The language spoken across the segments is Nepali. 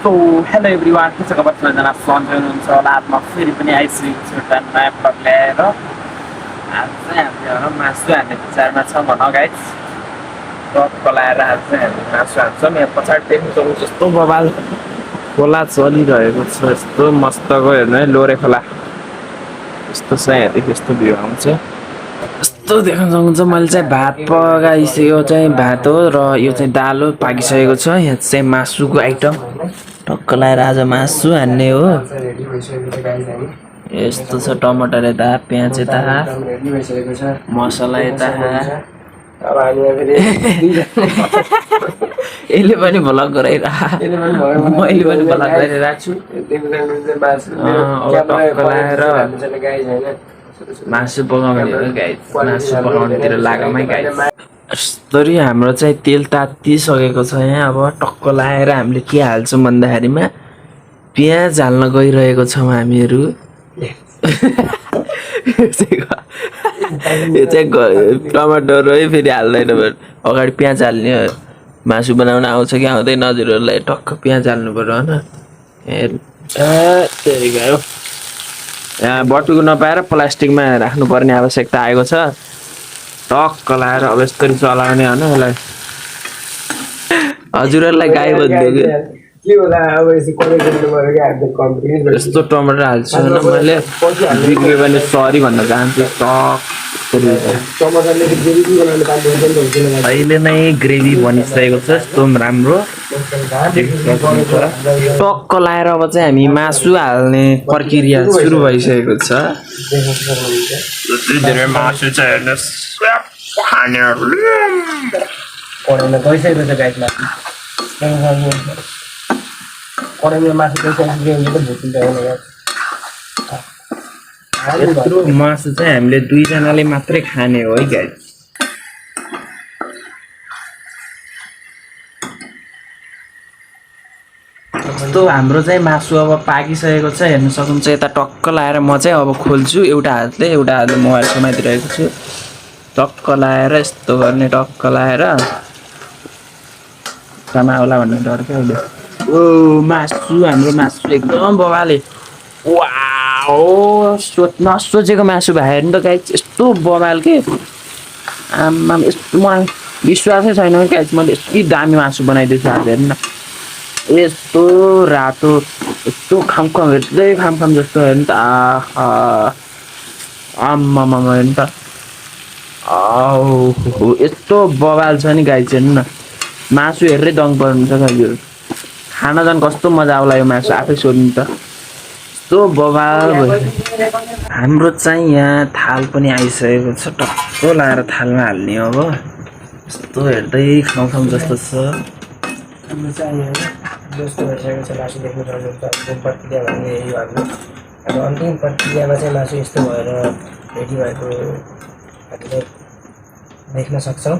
सो हेलो एभ्रिवान के छ खबर सबैजना सन्चै हुनुहुन्छ होला आज म फेरि पनि आइसकेको छु एउटा नयाँ ब्लग ल्याएर आज चाहिँ हामीहरू मासु हान्ने विचारमा छ भनौँ गाइज ब्लग लाएर आज चाहिँ हामी मासु हान्छौँ यहाँ पछाडि देख्नु सक्नुहुन्छ यस्तो बबाल खोला चलिरहेको छ यस्तो मस्तको हेर्नु है लोरे खोला यस्तो छ यहाँदेखि यस्तो भ्यू आउँछ यस्तो देख्न सक्नुहुन्छ मैले चाहिँ भात पकाइसकेको चाहिँ भात हो र यो चाहिँ दाल हो पाकिसकेको छ यहाँ चाहिँ मासुको आइटम टक्क लाएर आज मासु हान्ने हो यस्तो छ टमाटर यता प्याज यता मसला यता यसले पनि भ्लग गराइरहेको मैले पनि भ्लग गरिरहेको छु मासु पकाउने हो गाइस मासु पकाउनेतिर लागमै गाइस यस्तरी हाम्रो चाहिँ तेल तातिसकेको छ यहाँ अब टक्क लाएर हामीले के हाल्छौँ भन्दाखेरिमा प्याज हाल्न गइरहेको छौँ हामीहरू यो चाहिँ टमाटर है फेरि हाल्दैन अगाडि प्याज हाल्ने मासु बनाउन आउँछ कि आउँदैन हजुरहरूलाई टक्क प्याज हाल्नु पर्यो होइन त्यही गयो यहाँ बटुको नपाएर प्लास्टिकमा राख्नुपर्ने आवश्यकता आएको छ टक्क लाएर अब यस्तरी चलाउने होइन यसलाई हजुरहरूलाई गाई बनिदियो यस्तो टमाटर हाल्छु होइन मैले बिग्रियो भने सरी भन्न चाहन्छु अहिले नै ग्रेभी बनिसकेको छ यस्तो राम्रो टक्क लाएर अब चाहिँ हामी मासु हाल्ने प्रक्रिया सुरु भइसकेको छ धेरै मासु चाहिँ हेर्नुहोस् कराईमा गइसकेको छ गाइस मासु कराईमा मासु गइसकेको भुटिन्छ यत्रो मासु चाहिँ हामीले दुईजनाले मात्रै खाने हो है गाइस यस्तो हाम्रो चाहिँ मासु अब पाकिसकेको छ हेर्न सक्नुहुन्छ यता टक्क लाएर म चाहिँ अब खोल्छु एउटा हातले मोबाइल समातिरहेको छु टक्क लाएर यस्तो गर्ने टक्क लाएर खाना होला भन्ने डर क्या अहिले ओ मासु हाम्रो मासु एकदम बबाले वाओ नसोचेको मासु भयो हेर्नु त गाइस यस्तो बबाल के आम्मा यस्तो मलाई विश्वासै छैन गाइस मैले यति दामी मासु बनाइदिएछु आज हेर्नु न यस्तो रातो यस्तो खामखाम हेर्दै खामखाम जस्तो हेर्नु त आम्मामा हेर्नु त यस्तो बबाल छ नि गाइस हेर्नु न मासु हेरेरै दङ पर्नु छ गाइसहरू खाना झन् कस्तो मजा आउला यो मासु आफै सोध्नु त यस्तो बबाल भयो हाम्रो चाहिँ यहाँ थाल पनि आइसकेको छ टक्क लाएर थालमा हाल्ने अब यस्तो हेर्दै खाउँ जस्तो छ हाम्रो चाहिँ जस्तो भइसकेको छ मासु देख्नु सक्नुहुन्छ अन्तिम प्रक्रिया भन्ने यही हो हाम्रो अब अन्तिम प्रक्रियामा चाहिँ मासु यस्तो भएर रेडी भएको हामीले देख्न सक्छौँ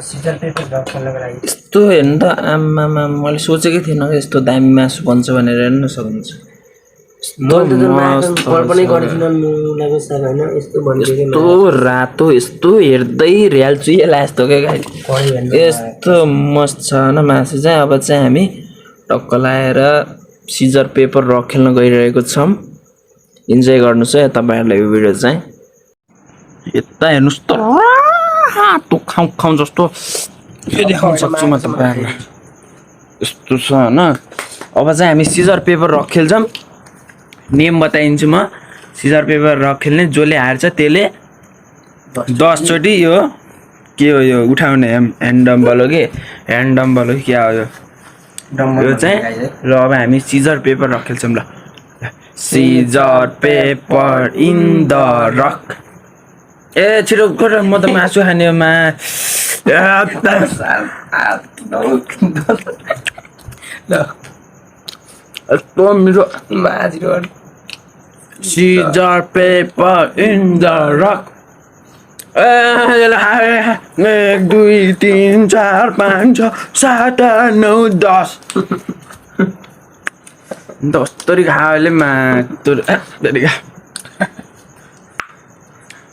सिजर पेपर रक खेल्नको लागि यस्तो हेर्नु त आम्मामा मैले सोचेकै थिएन यस्तो दामी मासु बन्छ भनेर हेर्न सक्नुहुन्छ यस्तो रातो यस्तो हेर्दै रियाल चुइला यस्तो क्या गाई यस्तो मस्त छ होइन मासु चाहिँ अब चाहिँ हामी टक्क लाएर सिजर पेपर रक खेल्न गइरहेको छौँ इन्जोय गर्नुहोस् है तपाईँहरूलाई यो भिडियो चाहिँ यता हेर्नुहोस् त रातो खाउँ जस्तो के देखाउन सक्छु म तपाईँहरूलाई यस्तो छ होइन अब चाहिँ हामी सिजर पेपर रक खेल्छौँ नेम बताइदिन्छु म सिजर पेपर रक खेल्ने जसले हार्छ त्यसले 10 चोटि यो के हो यो उठाउने ह्यान्ड डम्बल हो कि ह्यान्ड डम्बल हो क्या हो यो चाहिँ र अब हामी सिजर पेपर रक खेल्छौँ ल scissor paper in the rock ए छिटो गर म त मासु खाने मा यस्तो मेरो scissor paper in the rock 1 2 3 4 5 6 7 8 9 10 दस्तरी खाले मातुर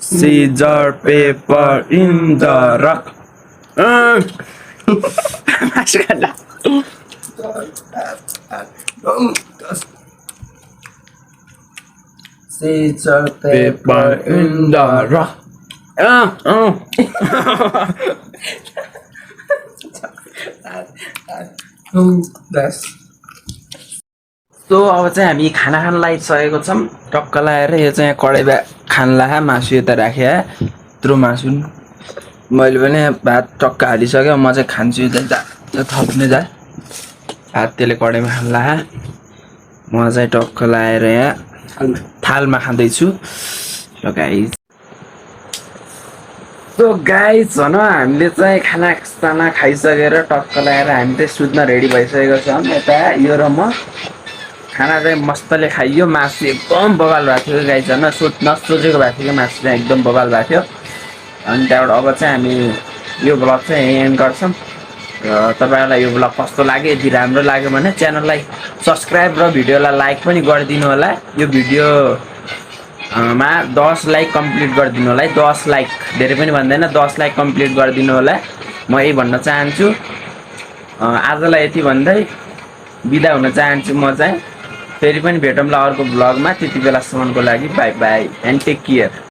Scissor, paper in the rock. मासु खाना Scissor, paper in the rock That's so अब चाहिँ हामी खाना खान लागिसकेको छौँ टक्क लगाएर यो चाहिँ कडाई खान ला मासु यता राखेँ यत्रो मासु मैले पनि भात टक्क हालिसक्यो म चाहिँ खान्छु यो थप्ने जा भात त्यसले कडाईमा खान ला म चाहिँ टक्क लगाएर यहाँ थालमा खाँदैछु सो गाइज भन हामीले चाहिँ खाना खाइसकेर टक्क लगाएर हामी चाहिँ सुत्न रेडी भइसकेको छौँ यता यो र म खाना चाहिँ मस्तले खाइयो मासु एकदम बबाल भएको थियो गाइज होइन नसोचेको भएको थियो मासु चाहिँ एकदम बबाल भएको थियो अनि त्यहाँबाट अब चाहिँ हामी यो ब्लग चाहिँ यहीँ एन्ड गर्छौँ र तपाईँहरूलाई यो ब्लग कस्तो लाग्यो यदि राम्रो लाग्यो भने च्यानललाई सब्सक्राइब र भिडियोलाई लाइक पनि गरिदिनु होला यो भिडियो मा 10 लाइक कम्प्लिट गरिदिनु होला है 10 लाइक धेरै पनि भन्दैन 10 लाइक कम्प्लिट गरिदिनु होला म यही भन्न चाहन्छु आजलाई यति भन्दै बिदा हुन चाहन्छु म चाहिँ फेरि पनि भेटौँला अर्को ब्लगमा त्यति बेलासम्मको लागि bye bye and take care